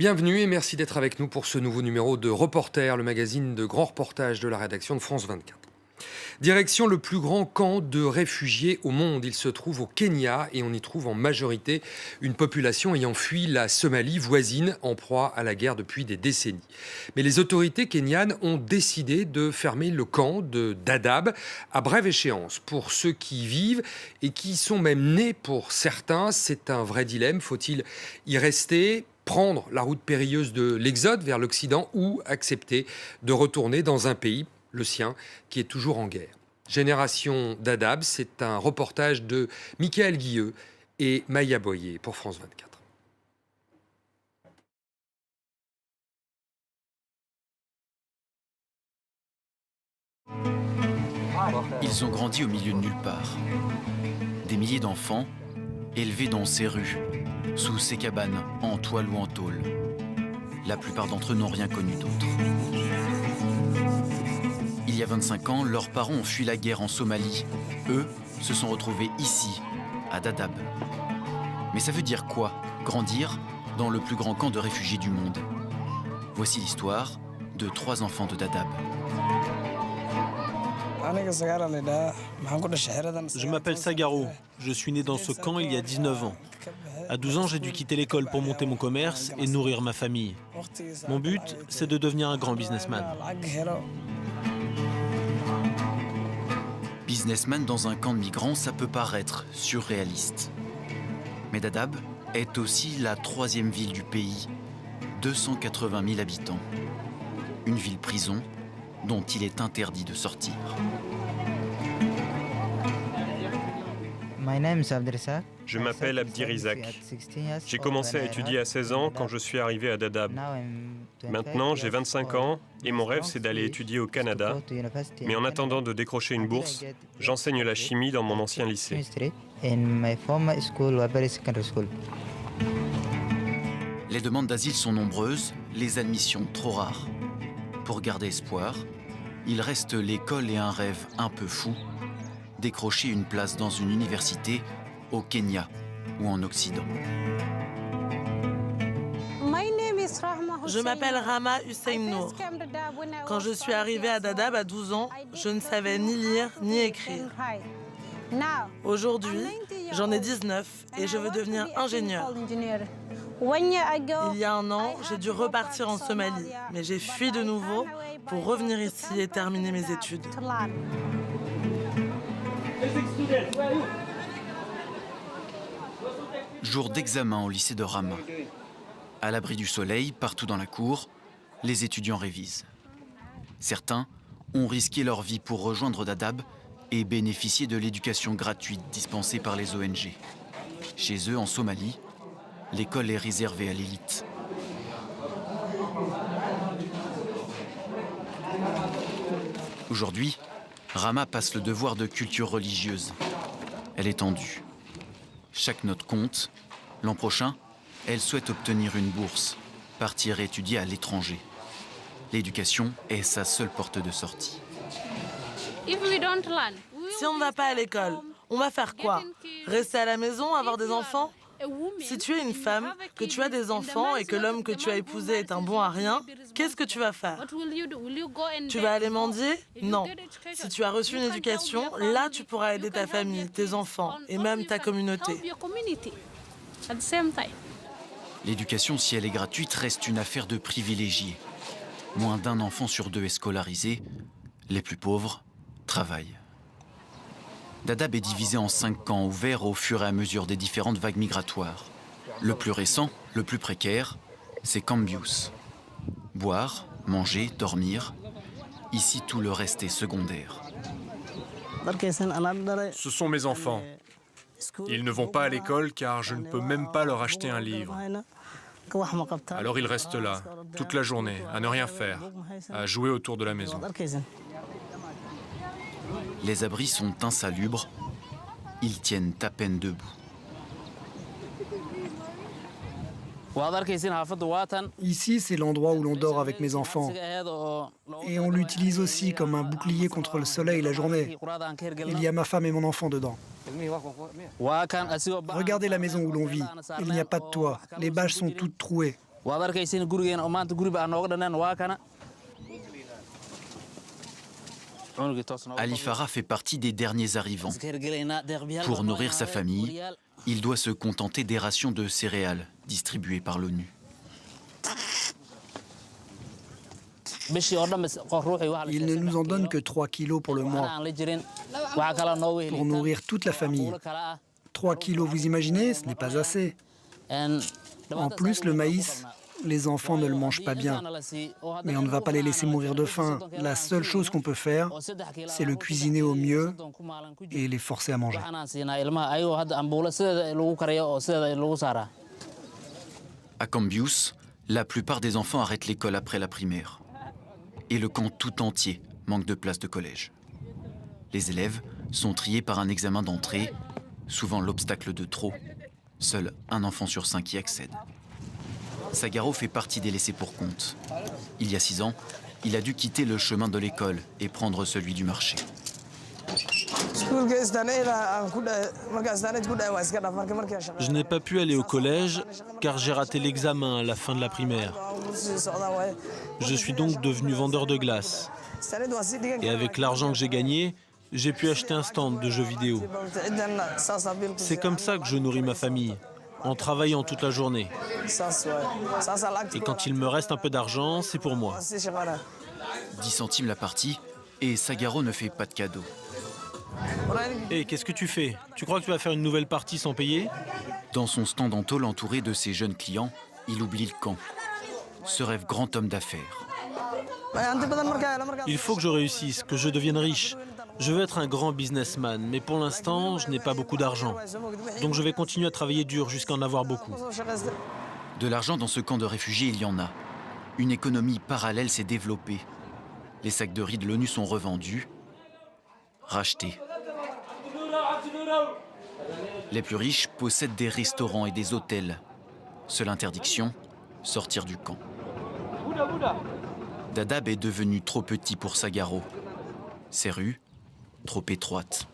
Bienvenue et merci d'être avec nous pour ce nouveau numéro de Reporter, le magazine de grands reportages de la rédaction de France 24. Direction le plus grand camp de réfugiés au monde. Il se trouve au Kenya et on y trouve en majorité une population ayant fui la Somalie voisine en proie à la guerre depuis des décennies. Mais les autorités kenyanes ont décidé de fermer le camp de Dadaab à brève échéance. Pour ceux qui y vivent et qui sont même nés pour certains, c'est un vrai dilemme. Faut-il y rester ? Prendre la route périlleuse de l'exode vers l'Occident ou accepter de retourner dans un pays, le sien, qui est toujours en guerre. Génération Dadaab, c'est un reportage de Michael Guilleux et Maya Boyer pour France 24. Ils ont grandi au milieu de nulle part. Des milliers d'enfants élevés dans ces rues, sous ces cabanes, en toile ou en tôle. La plupart d'entre eux n'ont rien connu d'autre. Il y a 25 ans, leurs parents ont fui la guerre en Somalie. Eux se sont retrouvés ici, à Dadaab. Mais ça veut dire quoi, grandir dans le plus grand camp de réfugiés du monde? Voici l'histoire de 3 enfants de Dadaab. Je m'appelle Sagaro. Je suis né dans ce camp il y a 19 ans. À 12 ans, j'ai dû quitter l'école pour monter mon commerce et nourrir ma famille. Mon but, c'est de devenir un grand businessman. Businessman dans un camp de migrants, ça peut paraître surréaliste. Mais Dadaab est aussi la 3e ville du pays, 280 000 habitants. Une ville-prison dont il est interdit de sortir. Je m'appelle Abdirizak. J'ai commencé à étudier à 16 ans quand je suis arrivé à Dadaab. Maintenant, j'ai 25 ans et mon rêve, c'est d'aller étudier au Canada. Mais en attendant de décrocher une bourse, j'enseigne la chimie dans mon ancien lycée. Les demandes d'asile sont nombreuses, les admissions trop rares. Pour garder espoir, il reste l'école et un rêve un peu fou, décrocher une place dans une université au Kenya ou en Occident. Je m'appelle Rama Hussein Nour. Quand je suis arrivée à Dadaab à 12 ans, je ne savais ni lire ni écrire. Aujourd'hui, j'en ai 19 et je veux devenir ingénieur. Il y a un an, j'ai dû repartir en Somalie, mais j'ai fui de nouveau pour revenir ici et terminer mes études. Jour d'examen au lycée de Rama. À l'abri du soleil, partout dans la cour, les étudiants révisent. Certains ont risqué leur vie pour rejoindre Dadaab et bénéficier de l'éducation gratuite dispensée par les ONG. Chez eux, en Somalie, l'école est réservée à l'élite. Aujourd'hui, Rama passe le devoir de culture religieuse. Elle est tendue. Chaque note compte. L'an prochain, elle souhaite obtenir une bourse, partir étudier à l'étranger. L'éducation est sa seule porte de sortie. Si on ne va pas à l'école, on va faire quoi? Rester à la maison, avoir des enfants? Si tu es une femme, que tu as des enfants et que l'homme que tu as épousé est un bon à rien, qu'est-ce que tu vas faire? Tu vas aller mendier? Non. Si tu as reçu une éducation, là tu pourras aider ta famille, tes enfants et même ta communauté. L'éducation, si elle est gratuite, reste une affaire de privilégiés. Moins d'1 enfant sur 2 est scolarisé. Les plus pauvres travaillent. Dadaab est divisé en 5 camps ouverts au fur et à mesure des différentes vagues migratoires. Le plus récent, le plus précaire, c'est Cambius. Boire, manger, dormir. Ici, tout le reste est secondaire. Ce sont mes enfants. Ils ne vont pas à l'école car je ne peux même pas leur acheter un livre. Alors ils restent là, toute la journée, à ne rien faire, à jouer autour de la maison. Les abris sont insalubres. Ils tiennent à peine debout. Ici, c'est l'endroit où l'on dort avec mes enfants. Et on l'utilise aussi comme un bouclier contre le soleil la journée. Il y a ma femme et mon enfant dedans. Regardez la maison où l'on vit. Il n'y a pas de toit. Les bâches sont toutes trouées. Ali Farah fait partie des derniers arrivants. Pour nourrir sa famille, il doit se contenter des rations de céréales distribuées par l'ONU. Il ne nous en donne que 3 kilos pour le mois, pour nourrir toute la famille. 3 kilos, vous imaginez, ce n'est pas assez. En plus, le maïs, les enfants ne le mangent pas bien. Mais on ne va pas les laisser mourir de faim. La seule chose qu'on peut faire, c'est le cuisiner au mieux et les forcer à manger. À Cambius, la plupart des enfants arrêtent l'école après la primaire. Et le camp tout entier manque de place de collège. Les élèves sont triés par un examen d'entrée, souvent l'obstacle de trop. Seul un enfant sur 5 y accède. Sagaro fait partie des laissés pour compte. Il y a 6 ans, il a dû quitter le chemin de l'école et prendre celui du marché. Je n'ai pas pu aller au collège car j'ai raté l'examen à la fin de la primaire. Je suis donc devenu vendeur de glace. Et avec l'argent que j'ai gagné, j'ai pu acheter un stand de jeux vidéo. C'est comme ça que je nourris ma famille, en travaillant toute la journée. Et quand il me reste un peu d'argent, c'est pour moi. 10 centimes la partie, et Sagaro ne fait pas de cadeau. Hé, qu'est-ce que tu fais? Tu crois que tu vas faire une nouvelle partie sans payer? Dans son stand en tôle entouré de ses jeunes clients, il oublie le camp. Ce rêve grand homme d'affaires. Il faut que je réussisse, que je devienne riche. Je veux être un grand businessman, mais pour l'instant, je n'ai pas beaucoup d'argent. Donc je vais continuer à travailler dur jusqu'à en avoir beaucoup. De l'argent dans ce camp de réfugiés, il y en a. Une économie parallèle s'est développée. Les sacs de riz de l'ONU sont revendus, rachetés. Les plus riches possèdent des restaurants et des hôtels. Seule interdiction, sortir du camp. Dadaab est devenu trop petit pour Sagaro. Ses rues, trop étroites.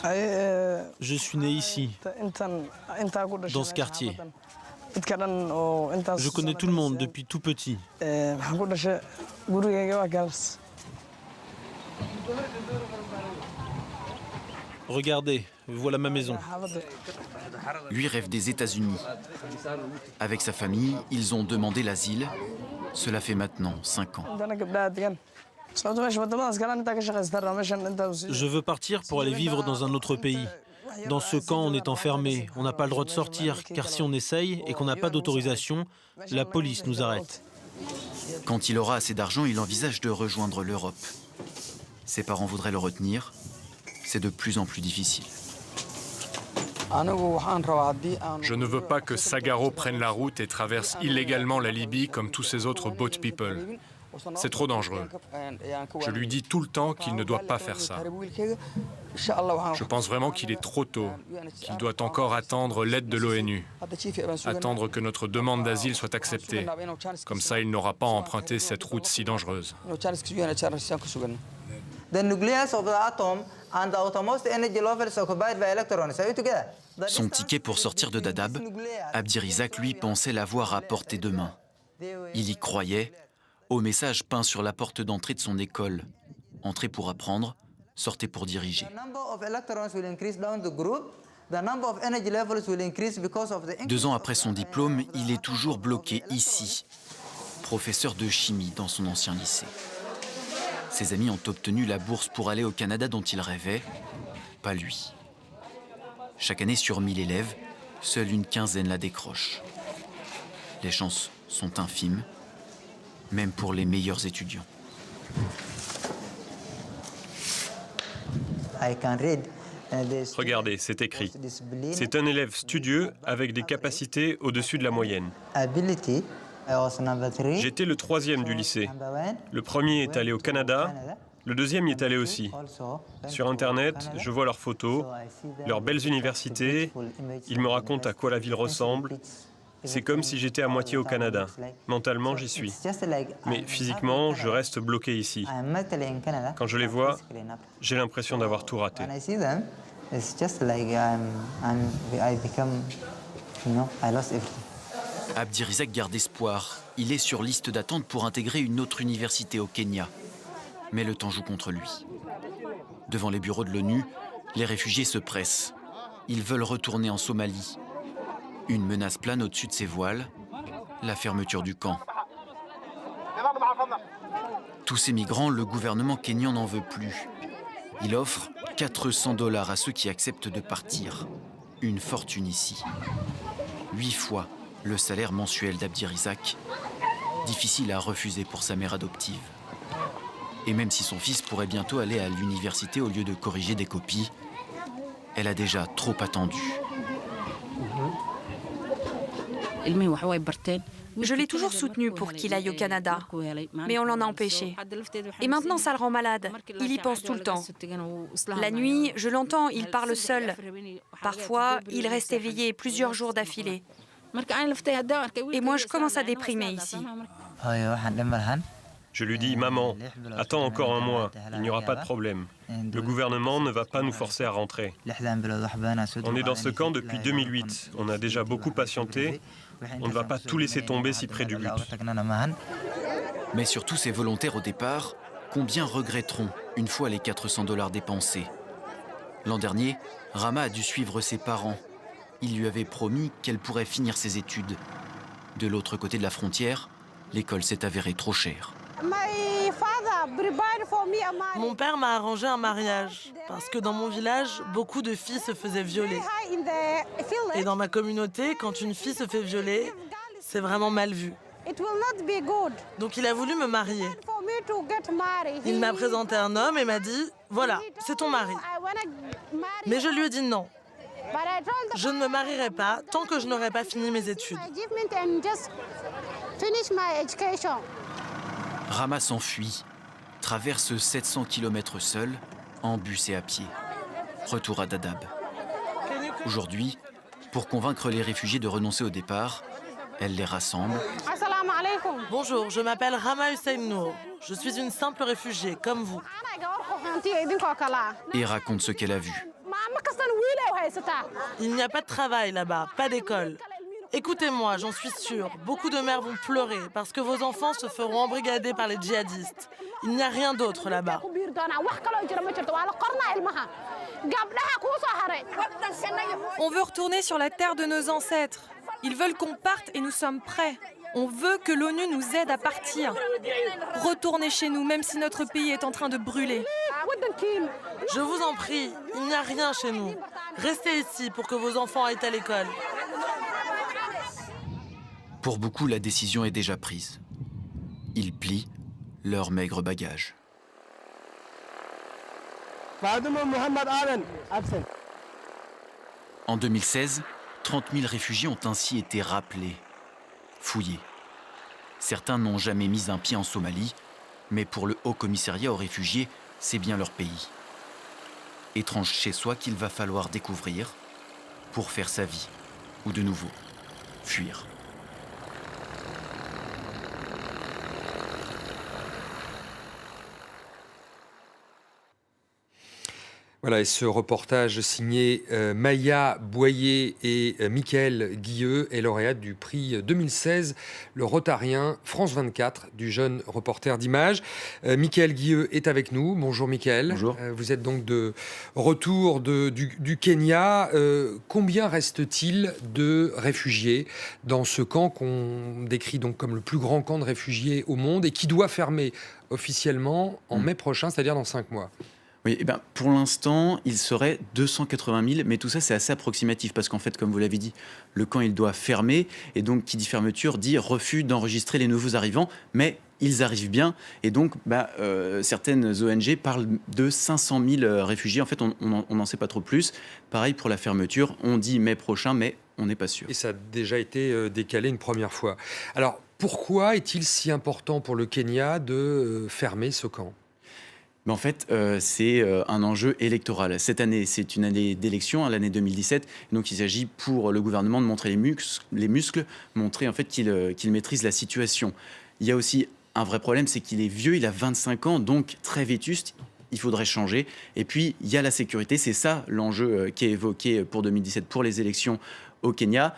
Je suis né ici, dans ce quartier. Je connais tout le monde depuis tout petit. Regardez, voilà ma maison. Lui rêve des États-Unis. Avec sa famille, ils ont demandé l'asile. Cela fait maintenant 5 ans. Je veux partir pour aller vivre dans un autre pays. Dans ce camp, on est enfermé. On n'a pas le droit de sortir, car si on essaye et qu'on n'a pas d'autorisation, la police nous arrête. Quand il aura assez d'argent, il envisage de rejoindre l'Europe. Ses parents voudraient le retenir. C'est de plus en plus difficile. Je ne veux pas que Sagaro prenne la route et traverse illégalement la Libye comme tous ces autres boat people. C'est trop dangereux. Je lui dis tout le temps qu'il ne doit pas faire ça. Je pense vraiment qu'il est trop tôt, qu'il doit encore attendre l'aide de l'ONU, attendre que notre demande d'asile soit acceptée. Comme ça, il n'aura pas à emprunter cette route si dangereuse. Son ticket pour sortir de Dadaab, Abdirizak, lui, pensait l'avoir à portée de main. Il y croyait, au message peint sur la porte d'entrée de son école. Entrez pour apprendre, sortez pour diriger. 2 ans après son diplôme, il est toujours bloqué ici, professeur de chimie dans son ancien lycée. Ses amis ont obtenu la bourse pour aller au Canada dont il rêvait, pas lui. Chaque année sur 1000 élèves, seule une quinzaine la décroche. Les chances sont infimes, même pour les meilleurs étudiants. Regardez, c'est écrit. C'est un élève studieux avec des capacités au-dessus de la moyenne. J'étais le 3e du lycée. Le premier est allé au Canada, le 2e y est allé aussi. Sur Internet, je vois leurs photos, leurs belles universités, ils me racontent à quoi la ville ressemble. C'est comme si j'étais à moitié au Canada. Mentalement, j'y suis. Mais physiquement, je reste bloqué ici. Quand je les vois, j'ai l'impression d'avoir tout raté. Abdirizak garde espoir. Il est sur liste d'attente pour intégrer une autre université au Kenya. Mais le temps joue contre lui. Devant les bureaux de l'ONU, les réfugiés se pressent. Ils veulent retourner en Somalie. Une menace plane au-dessus de ses voiles, la fermeture du camp. Tous ces migrants, le gouvernement kényan n'en veut plus. Il offre 400 $ à ceux qui acceptent de partir. Une fortune ici. 8 fois le salaire mensuel d'Abdirizak. Difficile à refuser pour sa mère adoptive. Et même si son fils pourrait bientôt aller à l'université au lieu de corriger des copies, elle a déjà trop attendu. Je l'ai toujours soutenu pour qu'il aille au Canada, mais on l'en a empêché. Et maintenant, ça le rend malade. Il y pense tout le temps. La nuit, je l'entends, il parle seul. Parfois, il reste éveillé plusieurs jours d'affilée. Et moi, je commence à déprimer ici. Je lui dis, maman, attends encore un mois, il n'y aura pas de problème. Le gouvernement ne va pas nous forcer à rentrer. On est dans ce camp depuis 2008, on a déjà beaucoup patienté, on ne va pas tout laisser tomber si près du but. Mais surtout ces volontaires au départ, combien regretteront une fois les 400 $ dépensés? L'an dernier, Rama a dû suivre ses parents. Il lui avait promis qu'elle pourrait finir ses études. De l'autre côté de la frontière, l'école s'est avérée trop chère. Mon père m'a arrangé un mariage parce que dans mon village, beaucoup de filles se faisaient violer. Et dans ma communauté, quand une fille se fait violer, c'est vraiment mal vu. Donc il a voulu me marier. Il m'a présenté un homme et m'a dit « Voilà, c'est ton mari ». Mais je lui ai dit non. Je ne me marierai pas tant que je n'aurai pas fini mes études. Rama s'enfuit, traverse 700 km seul, en bus et à pied. Retour à Dadaab. Aujourd'hui, pour convaincre les réfugiés de renoncer au départ, elle les rassemble. Bonjour, je m'appelle Rama Hussein Nour. Je suis une simple réfugiée, comme vous. Et raconte ce qu'elle a vu. Il n'y a pas de travail là-bas, pas d'école. Écoutez-moi, j'en suis sûre, beaucoup de mères vont pleurer parce que vos enfants se feront embrigader par les djihadistes. Il n'y a rien d'autre là-bas. On veut retourner sur la terre de nos ancêtres. Ils veulent qu'on parte et nous sommes prêts. On veut que l'ONU nous aide à partir. Retournez chez nous, même si notre pays est en train de brûler. Je vous en prie, il n'y a rien chez nous. Restez ici pour que vos enfants aillent à l'école. Pour beaucoup, la décision est déjà prise. Ils plient leurs maigres bagages. En 2016, 30 000 réfugiés ont ainsi été rappelés, fouillés. Certains n'ont jamais mis un pied en Somalie, mais pour le Haut Commissariat aux réfugiés, c'est bien leur pays. Étrange chez soi qu'il va falloir découvrir pour faire sa vie, ou de nouveau, fuir. Voilà, et ce reportage signé Maya Boyer et Mickaël Guilleux est lauréate du prix 2016, le Rotarien France 24 du jeune reporter d'images. Mickaël Guilleux est avec nous. Bonjour Mickaël. Bonjour. Vous êtes donc de retour du Kenya. Combien reste-t-il de réfugiés dans ce camp qu'on décrit donc comme le plus grand camp de réfugiés au monde et qui doit fermer officiellement en mai prochain, c'est-à-dire dans 5 mois? Oui, eh ben, pour l'instant, il serait 280 000, mais tout ça, c'est assez approximatif, parce qu'en fait, comme vous l'avez dit, le camp, il doit fermer, et donc, qui dit fermeture, dit refus d'enregistrer les nouveaux arrivants, mais ils arrivent bien, et donc, certaines ONG parlent de 500 000 réfugiés. En fait, on n'en sait pas trop plus. Pareil pour la fermeture, on dit mai prochain, mais on n'est pas sûr. Et ça a déjà été décalé une première fois. Alors, pourquoi est-il si important pour le Kenya de fermer ce camp ? Mais en fait, c'est un enjeu électoral. Cette année, c'est une année d'élection, l'année 2017. Donc, il s'agit pour le gouvernement de montrer les muscles, montrer en fait qu'il maîtrise la situation. Il y a aussi un vrai problème, c'est qu'il est vieux, il a 25 ans, donc très vétuste. Il faudrait changer. Et puis, il y a la sécurité. C'est ça l'enjeu qui est évoqué pour 2017 pour les élections au Kenya.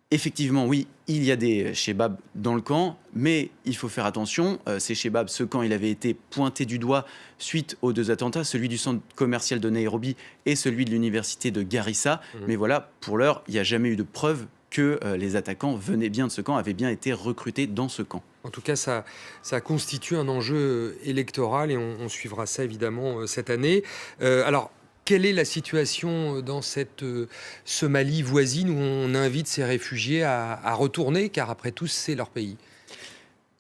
Effectivement, oui, il y a des shebabs dans le camp, mais il faut faire attention. Ces shebabs, ce camp, il avait été pointé du doigt suite aux 2 attentats, celui du centre commercial de Nairobi et celui de l'université de Garissa. Mais voilà, pour l'heure, il n'y a jamais eu de preuve que les attaquants venaient bien de ce camp, avaient bien été recrutés dans ce camp. En tout cas, ça constitue un enjeu électoral et on suivra ça évidemment cette année. Alors, quelle est la situation dans cette Somalie voisine où on invite ces réfugiés à retourner, car après tout, c'est leur pays?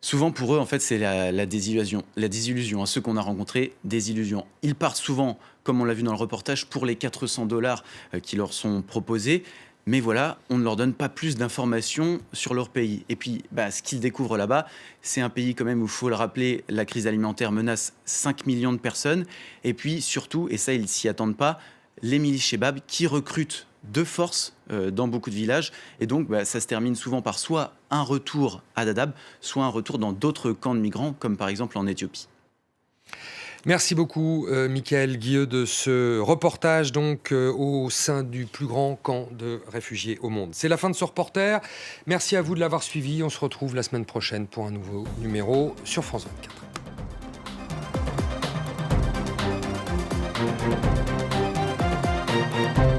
Souvent, pour eux, en fait, c'est la désillusion. La désillusion. Ceux qu'on a rencontrés, désillusion. Ils partent souvent, comme on l'a vu dans le reportage, pour les $400 qui leur sont proposés. Mais voilà, on ne leur donne pas plus d'informations sur leur pays. Et puis, ce qu'ils découvrent là-bas, c'est un pays quand même où, il faut le rappeler, la crise alimentaire menace 5 millions de personnes. Et puis, surtout, et ça, ils ne s'y attendent pas, les milices shebabs qui recrutent de force dans beaucoup de villages. Et donc, ça se termine souvent par soit un retour à Dadaab, soit un retour dans d'autres camps de migrants, comme par exemple en Éthiopie. Merci beaucoup, Michael Guilleux, de ce reportage au sein du plus grand camp de réfugiés au monde. C'est la fin de ce reporter. Merci à vous de l'avoir suivi. On se retrouve la semaine prochaine pour un nouveau numéro sur France 24.